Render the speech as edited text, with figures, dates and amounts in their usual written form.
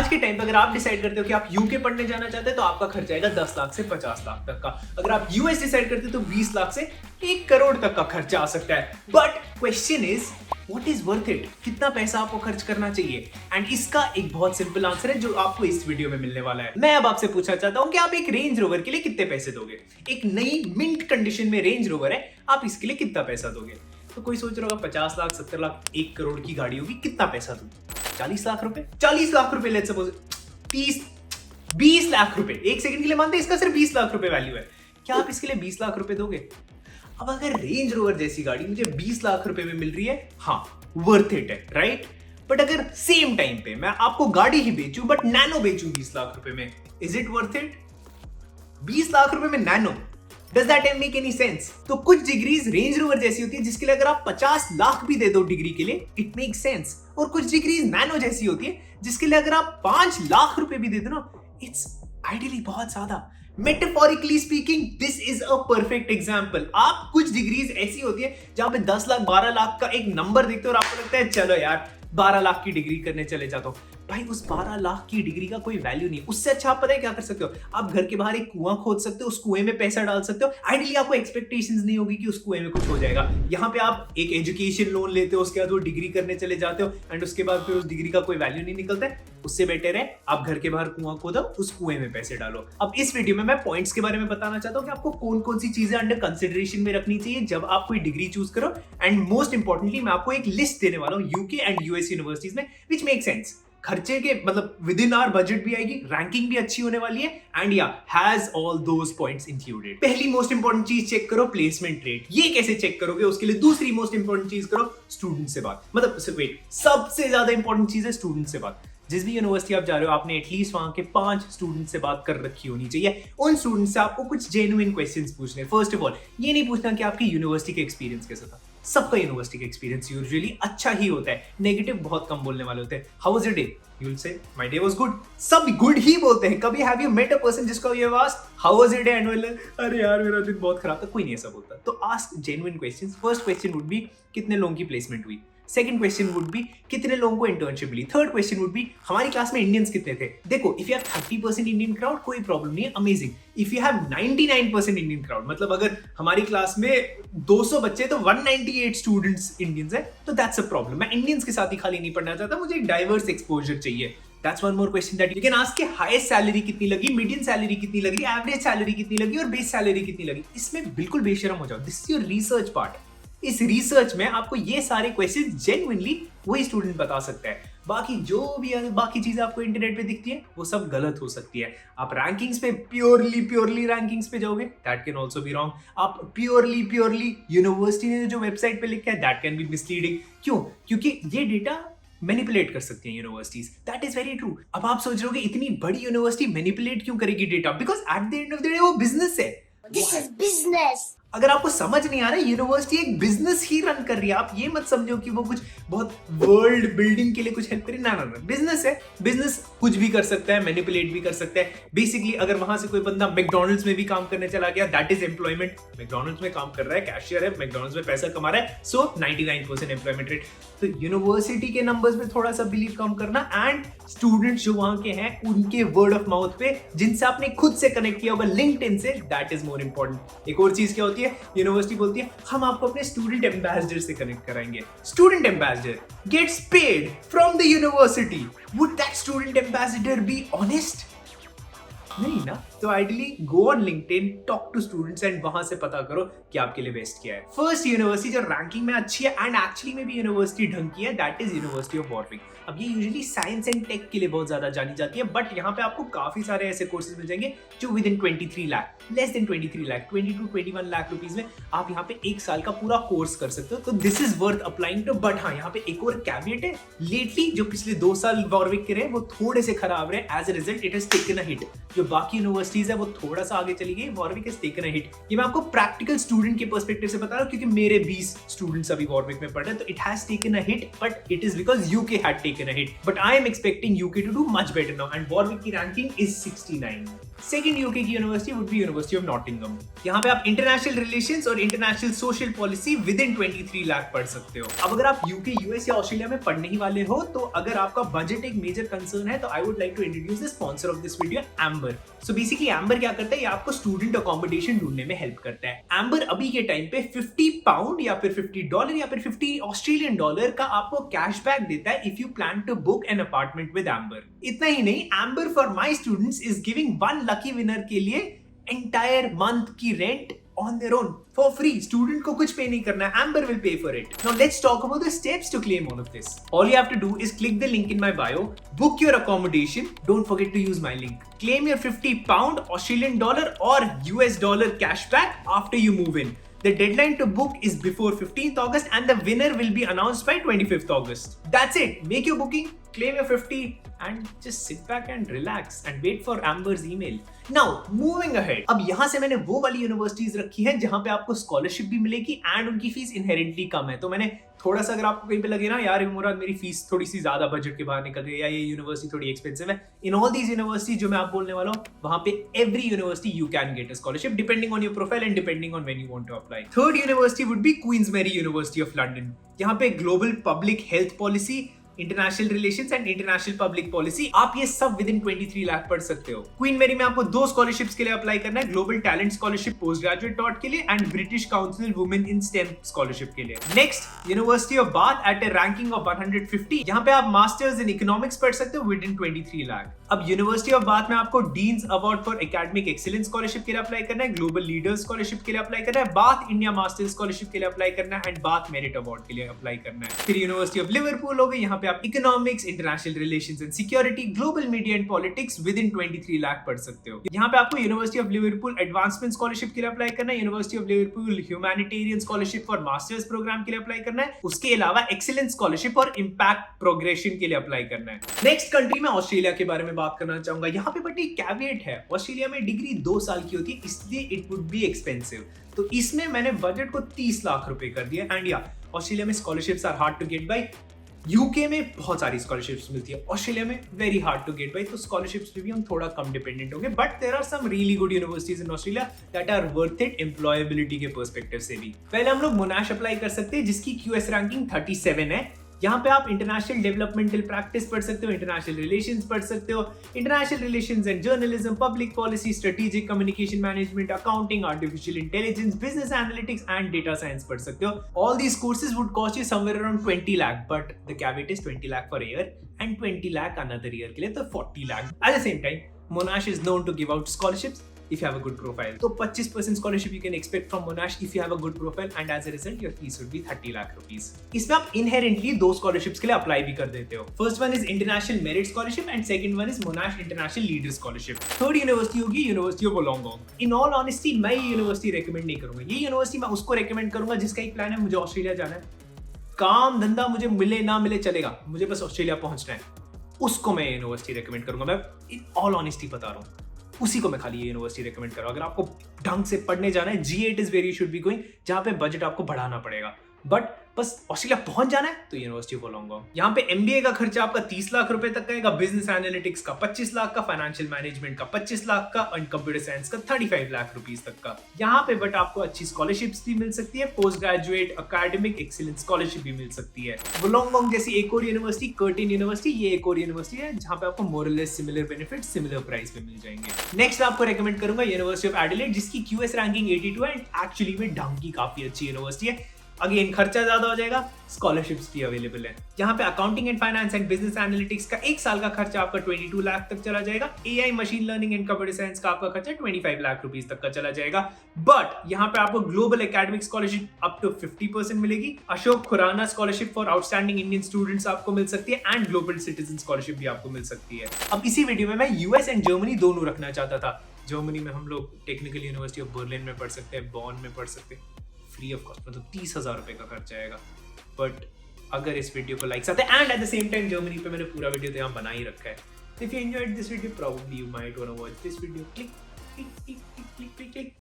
आज के टाइम पे अगर आप डिसाइड करते हो कि आप यूके पढ़ने जाना चाहते हैं तो आपका खर्चा आएगा 10 लाख से 50 लाख तक का। अगर आप यूएस डिसाइड करते हो तो 20 लाख से 1 करोड़ तक का खर्चा आ सकता है। But question is what is worth it, कितना पैसा आपको खर्च करना चाहिए? एंड इसका एक बहुत सिंपल आंसर है जो आपको इस वीडियो में मिलने वाला है। मैं अब आपसे पूछना चाहता हूं कि आप एक रेंज रोवर के लिए कितने पैसे दोगे? एक नई मिंट कंडीशन में रेंज रोवर है, आप इसके लिए कितना पैसा दोगे? तो कोई सोच रहा होगा 50 लाख 70 लाख 1 करोड़ की गाड़ी होगी, कितना पैसा दूं? 40 लाख रुपए, 40 लाख रुपए, लेट्स सपोज 20 लाख रुपए। एक सेकंड के लिए मानते हैं इसका सिर्फ 20 लाख रुपए वैल्यू है, क्या आप इसके लिए 20 लाख रुपए दोगे? अब अगर रेंज रोवर जैसी गाड़ी मुझे 20 लाख रुपए में मिल रही है, हाँ वर्थ इट है, राइट? बट अगर सेम टाइम पे मैं आपको गाड़ी ही बेचूं बट नैनो बेचूं 20 लाख रुपए में, is it worth it? 20 lakh रुपए में nano, does that make any sense? तो कुछ डिग्रीज रेंज रोवर जैसी होती है जिसके लिए अगर आप 50 लाख भी दे दो डिग्री के लिए, इट मेक सेंस। और कुछ डिग्रीज नैनो जैसी होती है जिसके लिए अगर आप 5 लाख रुपए भी दे दो ना, इट्स आइडियली बहुत ज्यादा। Metaphorically speaking this is a perfect example. आप कुछ डिग्रीज ऐसी होती है जहां पे 10 लाख 12 लाख का एक नंबर देखते हो और आपको लगता है चलो यार 12 लाख की डिग्री करने चले जाता हूं। भाई उस 12 लाख की डिग्री का कोई वैल्यू नहीं। उससे अच्छा आप पता है क्या कर सकते हो? आप घर के बाहर एक कुआं खोद सकते हो, उस कुएं में पैसा डाल सकते हो। आइडियली आपको एक्सपेक्टेशंस नहीं होगी कि उस कुएं में कुछ हो जाएगा। यहाँ पे आप एक एजुकेशन लोन लेते हो, उसके बाद वो डिग्री करने चले जाते हो एंड उसके बाद फिर उस डिग्री का कोई वैल्यू नहीं निकलता है। उससे बेटर है आप घर के बाहर कुआं खोदो, उस कुएं में पैसे डालो। अब इस वीडियो में मैं पॉइंट्स के बारे में बताना चाहता हूँ कि आपको कौन कौन सी चीजें अंडर कंसिडरेशन में रखनी चाहिए जब आप कोई डिग्री चूज करो। एंड मोस्ट इंपॉर्टेंटली मैं आपको एक लिस्ट देने वाला हूँ यूके एंड यूएस यूनिवर्सिटीज में, विच मेक सेंस। खर्चे के मतलब विद इन आवर बजट भी आएगी, रैंकिंग भी अच्छी होने वाली है एंड या has all those points included. पहली मोस्ट इंपॉर्टेंट चीज चेक करो प्लेसमेंट रेट। ये कैसे चेक करोगे? उसके लिए दूसरी मोस्ट इंपॉर्टेंट चीज करो स्टूडेंट से बात। मतलब वेट, सबसे ज्यादा इंपॉर्टेंट चीज है स्टूडेंट से बात। जिस भी यूनिवर्सिटी आप जा रहे हो आपने एटलीस्ट वहां के 5 स्टूडेंट से बात कर रखी होनी चाहिए। उन स्टूडेंट से आपको कुछ जेन्युइन क्वेश्चंस पूछने। फर्स्ट ऑफ ऑल ये नहीं पूछना कि आपकी यूनिवर्सिटी का एक्सपीरियंस कैसा था। सबका यूनिवर्सिटी का एक्सपीरियंस यूजुअली अच्छा ही होता है, नेगेटिव बहुत कम बोलने वाले होते हैं। How was your day? You will say my day was good. सब गुड ही बोलते हैं। कभी have you met a person जिसको you have asked how was your day and will अरे यार मेरा दिन बहुत खराब था? कोई नहीं ऐसा बोलता। तो ask genuine questions. First question would B कितने लोगों की प्लेसमेंट हुई। सेकंड क्वेश्चन वुड बी कितने लोगों को इंटर्नशिप मिली। थर्ड क्वेश्चन वुड बी हमारी क्लास में इंडियंस कितने थे। देखो if you have 30% Indian crowd कोई प्रॉब्लम नहीं है, amazing. If you have 99% Indian crowd, मतलब अगर हमारी क्लास में 200 बच्चे तो 198 स्टूडेंट्स इंडियंस है, तो दैट्स अ प्रॉब्लम। मैं इंडियंस के साथ ही खाली नहीं पढ़ना चाहता, मुझे एक डाइवर्स एक्सपोजर चाहिए। That's one more question that you can ask कि हाईएस्ट सैलरी कितनी लगी, मीडियन सैलरी कितनी लगी, एवरेज सैलरी कितनी लगी और बेस सैलरी कितनी लगी। इसमें बिल्कुल बेशरम हो जाओ। This is your research part. इस रिसर्च में आपको ये सारे क्वेश्चन जेन्युइनली वही स्टूडेंट बता सकता है। बाकी जो भी बाकी चीजें आपको इंटरनेट पे दिखती है वो सब गलत हो सकती है। आप रैंकिंग्स पे प्योरली रैंकिंग्स पे जाओगे, that can also be wrong. आप प्योरली यूनिवर्सिटी ने जो वेबसाइट पे लिखा है दैट कैन बी मिसलीडिंग। क्यों? क्योंकि ये डेटा मैनिपुलेट कर सकती हैं universities. That is very true. अब आप सोच रहे हो कि इतनी बड़ी यूनिवर्सिटी मैनिपुलेट क्यों करेगी data? Because at the end of the day वो बिजनेस है। This is business. अगर आपको समझ नहीं आ रहा है, यूनिवर्सिटी एक बिजनेस ही रन कर रही है। आप ये मत समझो कि वो कुछ बहुत वर्ल्ड बिल्डिंग के लिए कुछ हेल्प करें। ना, बिजनेस है। बिजनेस कुछ भी कर सकता है, मैनिपुलेट भी कर सकता है। बेसिकली अगर वहां से कोई बंदा मैकडॉनल्ड्स में भी काम करने चला गया, दैट इज एम्प्लॉयमेंट। मैकडॉनल्ड्स में काम कर रहा है, कैशियर है, मैकडॉनल्ड्स में पैसा कमा रहा है, सो 99% एम्प्लॉयमेंट रेट। तो यूनिवर्सिटी के नंबर्स में थोड़ा सा बिलीव कम करना एंड स्टूडेंट्स जो वहां के हैं उनके वर्ड ऑफ माउथ पे जिनसे आपने खुद से कनेक्ट किया होगा लिंक्डइन से, दैट इज मोर इंपॉर्टेंट। एक और चीज क्या होती है, यूनिवर्सिटी बोलती है हम आपको अपने स्टूडेंट एम्बेसडर से कनेक्ट कराएंगे। Student ambassador gets paid from the university. Would that student ambassador be honest? नहीं ना। तो ideally go on LinkedIn, talk to students and वहां से पता करो कि आपके लिए बेस्ट क्या है। फर्स्ट यूनिवर्सिटी जो रैंकिंग में अच्छी है एंड एक्चुअली में भी यूनिवर्सिटी ढंग की है, that is university of Warwick. अब ये यूजुअली साइंस एंड टेक के लिए बहुत ज्यादा जानी जाती है, बट यहाँ पे आपको काफी सारे ऐसे कोर्सेज मिल जाएंगे जो with in 23 lakh, less than 23 lakh, 22 21 lakh rupees में आप यहाँ पे 1 साल का पूरा कोर्स कर सकते हो। तो this is worth applying to. But हाँ, यहाँ पे एक और कैविएट है। लेटली जो पिछले 2 साल वॉरविक के रहे वो थोड़े से खराब रहे। As a result it has taken a hit. जो बाकी यूनिवर्सिटीज है वो थोड़ा सा आगे चली गई, Warwick has taken a hit. ये मैं आपको प्रैक्टिकल स्टूडेंट के पर्सपेक्टिव से बता रहा हूँ क्योंकि मेरे 20 स्टूडेंट्स अभी वॉरविक में पढ़ रहे हैं। तो it has taken a hit, but it is because UK had taken a hit. But I am expecting UK to do much better now and Warwick की रैंकिंग इज 69। सेकंड यूके की university would be University of Nottingham. यहाँ पे आप international relations और international social policy within 23 lakh पढ़ सकते हो। अब अगर आप यूके, यूएस या ऑस्ट्रेलिया में पढ़ने ही वाले हो, तो अगर आपका बजट एक मेजर कंसर्न है, तो I would like to introduce the sponsor of this video, Amber. So basically Amber क्या करता है, ये आपको स्टूडेंट अकोमोडेशन ढूंढने में हेल्प करता है। एम्बर अभी के टाइम पे 50 पाउंड या फिर $50 या फिर 50 ऑस्ट्रेलियन डॉलर का आपको कैशबैक देता है if you plan to book an apartment with Amber. इतना ही नहीं, Amber for my students is giving 1 lucky winner के लिए एंटायर मंथ की rent on their own for free. Student को कुछ पे नहीं करना है, Amber will pay for it. Now let's talk about the steps to claim all of this. All you have to do is click the link in my bio, book your accommodation. Don't forget to use my link. Claim your 50 pound, Australian dollar or US dollar cashback after you move in. The deadline to book is before 15th August and the winner will be announced by 25th August. That's it. Make your booking, claim your 50 and just sit back and relax and wait for Amber's email. Now, moving ahead. अब यहाँ से मैंने वो वाली universities रखी है जहाँ पे आपको स्कॉलरशिप भी मिलेगी एंड उनकी फीस इनहेरेंटली कम है। तो मैंने थोड़ा सा, अगर आपको कहीं पे लगे ना यार मुराद मेरी फीस थोड़ी सी ज्यादा बजट के बाहर निकल रही है या ये यूनिवर्सिटी थोड़ी एक्सपेंसिव है, इन ऑल दीज यूनिवर्सिटीज जो मैं आप बोलने वाला हूँ, वहाँ पे every university you can get a scholarship depending on your profile and depending on when you want to apply. Third university would be Queens Mary University of London. यहाँ पे global public health policy, international relations and international public policy, आप ये सब with in 23 lakh पढ़ सकते हो। Queen Mary में आपको 2 स्कॉलरशिप्स के लिए अप्लाई करना है, global talent scholarship post graduate dot के लिए and British council women in stem scholarship के लिए। Next, university of bath eight A ranking of 150, यहाँ पे आप मास्टर्स इन इकोनॉमिक्स पढ़ सकते हो विद इन 23 लाख। अब यूनिवर्सिटी ऑफ बाथ में आपको deans award for academic excellence scholarship के लिए अप्लाई करना है, ग्लोबल लीडर्स स्कॉलरशिप के लिए अप्लाई करना है, बाथ इंडिया मास्टर्स स्कॉलरशिप के लिए अप्लाई करना है एंड बाथ मेरिट अवार्ड के लिए अप्लाई करना है। फिर यूनिवर्सिटी ऑफ लिवरपूल हो गई, यहाँ पे आप economics, international relations and security, global media and politics within 23 lakh पढ़ सकते हो। यहाँ पे आपको university of Liverpool advancement scholarship के लिए अप्लाई करना है, university of Liverpool humanitarian scholarship for masters program के लिए अप्लाई करना है, उसके अलावा एक्सीलेंस स्कॉलरशिप और इंपैक्ट प्रोग्रेशन के लिए अप्लाई करना है। नेक्स्ट कंट्री में ऑस्ट्रेलिया के बारे में बात करना चाहूंगा। यहाँ पे बट एक कैविएट है, ऑस्ट्रेलिया में डिग्री 2 साल की होती है, इसलिए इट वुड बी एक्सपेंसिव। तो इसमें मैंने बजट को 30 लाख रुपए कर दिया। एंड या ऑस्ट्रेलिया में scholarships are hard to get by. UK में बहुत सारी स्कॉलरशिप्स मिलती है, ऑस्ट्रेलिया में very hard to get by. तो स्कॉलरशिप्स पे भी हम थोड़ा कम डिपेंडेंट होंगे, but there are some really good universities in Australia that are worth it employability के पर्सपेक्टिव से भी। पहले हम लोग मोनाश अप्लाई कर सकते हैं जिसकी QS रैंकिंग 37 है। यहाँ पे आप इंटरनेशनल डेवलपमेंटल प्रैक्टिस पढ़ सकते हो, इंटरनेशनल रिलेशंस पढ़ सकते हो, international relations and journalism, public policy, strategic communication management, accounting, artificial intelligence, business analytics and data science पढ़ सकते हो। All these courses would cost you somewhere around 20 lakh, but the caveat is 20 lakh for year and 20 lakh another year के लिए, तो 40 lakh. At the same time Monash is known to give out scholarships if you have a good profile. So 25% scholarship you can expect from Monash if you have a good profile and as a result your fees would be 30 lakh rupees. इसमें आप inherently 2 scholarships के लिए apply भी कर देते हो. First one is International Merit Scholarship and second one is Monash International Leader Scholarship. Third university होगी University of Wollongong. In all honesty मैं ये university recommend नहीं करूँगा. ये university मैं उसको recommend करूँगा जिसका एक plan है मुझे ऑस्ट्रेलिया जाना है. काम धंधा मुझे मिले ना मिले चलेगा, मुझे बस ऑस्ट्रेलिया पहुंचना है, उसको मैं यूनिवर्सिटी रेकमेंड करूंगा। मैं इन ऑल ऑनेस्टी बता रहा हूँ, उसी को मैं खाली ये यूनिवर्सिटी रेकमेंड कर रहा हूँ। अगर आपको ढंग से पढ़ने जाना है, G8 is where you should be going, जहाँ पे बजट आपको बढ़ाना पड़ेगा, बट बस ऑस्ट्रेलिया पहुंच जाना है तो यूनिवर्सिटी ऑफ वोलोंगोंग। यहाँ पे MBA का खर्चा आपका 30 लाख रुपए तक का आएगा, बिजनेस एनालिटिक्स का 25 लाख का, फाइनेंशियल मैनेजमेंट का 25 लाख का और कंप्यूटर साइंस का 35 लाख रुपीस तक का। यहाँ पे बट आपको अच्छी स्कॉलरशिप्स भी मिल सकती है, post graduate academic excellence scholarship भी मिल सकती है। वोलोंगोंग जैसी एक और यूनिवर्सिटी, कर्टिन यूनिवर्सिटी, ये एक और यूनिवर्सिटी है जहाँ पे आपको मोर और less similar benefits similar price पे मिल जाएंगे। नेक्स्ट आपको रेकमेंड करूंगा यूनिवर्सिटी ऑफ एडिलेड जिसकी QS रैंकिंग 82 है एंड एक्चुअली में ढंग की काफी अच्छी यूनिवर्सिटी है। अगेन खर्चा ज्यादा हो जाएगा, स्कॉलरशिप्स भी अवेलेबल है। यहाँ पे accounting and finance and business analytics का 1 साल का खर्चा आपका 22 लाख तक चला जाएगा। AI machine learning and computer science का आपका खर्चा 25 लाख रुपीस तक का चला जाएगा। बट यहाँ पे आपको global academic scholarship up to 50% मिलेगी। Ashok Khurana scholarship for outstanding Indian students आपको मिल सकती है एंड ग्लोबल सिटीजन स्कॉलरशिप भी आपको मिल सकती है। अब इसी वीडियो में मैं US एंड जर्मनी दोनों रखना चाहता था। जर्मनी में हम लोग टेक्निकल यूनिवर्सिटी ऑफ बर्लिन में पढ़ सकते हैं, बॉन में पढ़ सकते हैं, फ्री ऑफ कॉस्ट, मतलब 30,000 रुपए का खर्चा आएगा। बट अगर इस वीडियो को लाइक्स आते हैं and eight the same time Germany पे मैंने पूरा वीडियो तो यहाँ बना ही रखा है, if you enjoyed this video probably you might want to watch this video. Click click click click click click.